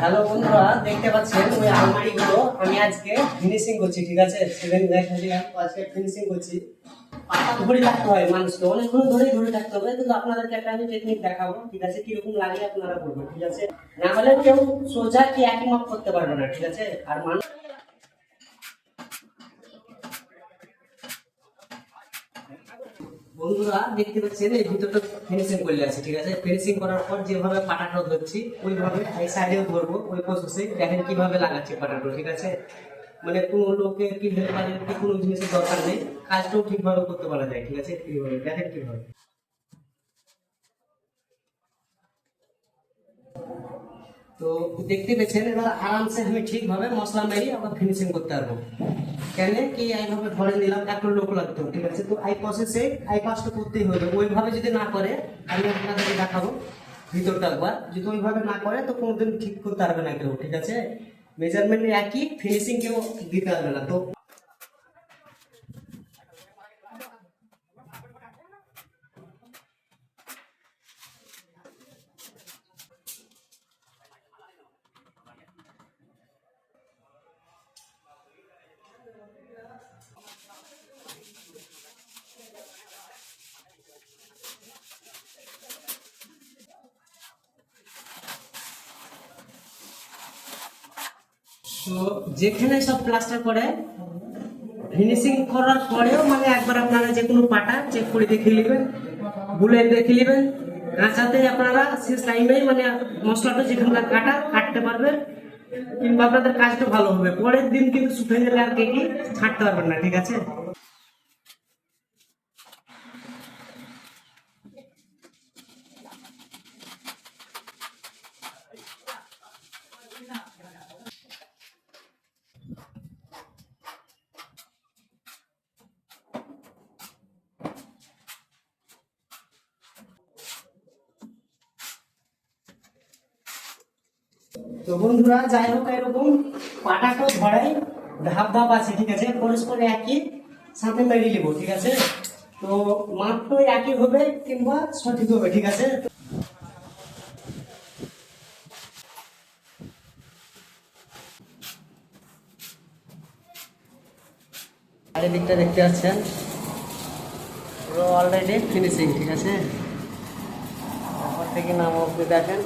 Hello বন্ধুরা, দেখতে পাচ্ছেন ওই আলমারিগুলো আমি আজকে ফিনিশিং করছি। ঠিক আছে, আজকে ফিনিশিং করছি। পাতা ধরে থাকতে হয়, মানুষকে অনেকক্ষণ ধরে থাকতে হবে, কিন্তু আপনাদেরকে একটা আমি টেকনিক দেখাবো। ঠিক আছে, কিরকম লাগে আপনারা বলবেন। ঠিক আছে, না হলে কেউ সোজা কি একই মাপ করতে পারবে না। ঠিক আছে, আর মানুষ বন্ধুরা দেখতে পাচ্ছেন এই ভিতরটা ফিনিশিং করলে আছে। ঠিক আছে, ফিনিশিং করার পর যেভাবে পাটাটা ধরছি ওইভাবে এই সাইডেও ধরবো, ওই প্রসেসে দেখেন কিভাবে লাগাচ্ছি পাটাটা। ঠিক আছে, মানে কোনো লোকের কি হেল্পারের কি কোনো জিনিসের দরকার নেই, কাজটাও ঠিকভাবে করতে পারা যায়। ঠিক আছে, কিভাবে দেখেন কিভাবে। তো দেখতে পেয়েছেন, এবার আরামসে আমি ঠিকভাবে মশলা মেরি আবার ফিনিশিং করতে পারবো। কেন কি এইভাবে ধরে নিলাম, একটা লোক লাগতো। ঠিক আছে, তো এই প্রসেসে এই কাজটা করতেই হবে। ওইভাবে যদি না করে, আমি আপনাদেরকে দেখাবো ভিতরটা একবার, যদি ওইভাবে না করে তো কোনোদিন ঠিক করতে পারবে না কেউ। ঠিক আছে, মেজারমেন্ট একই, ফিনিশিং কেউ দিতে পারবে না। তো তো যেখানে সব প্লাস্টার করে ফিনিশিং করার পরেও মানে একবার আপনারা যে কোনো পাটা চেক করে দেখে নেবেন, বুলে দেখে নেবেন, কাঁচাতে আপনারা শেষ টাইমে মানে মশলাটা যেখানে কাটতে পারবেন, কিংবা আপনাদের কাজটা ভালো হবে। পরের দিন কিন্তু শুকিয়ে গেলে আর কেটে ছাড়তে পারবেন না। ঠিক আছে, তো বন্ধুরা যাই হোক, এরকম পাটাটাও ধরাই ধাপ আছে। ঠিক আছে, পরস্পর একই সাথে মেরে নেবো। ঠিক আছে, তো মাপটা একই হবে কিংবা সঠিক হবে। ঠিক আছে, আর দিকটা দেখতে পাচ্ছেন পুরো অলরেডি ফিনিশিং। ঠিক আছে, তারপর থেকে নাম অব্দি দেখেন।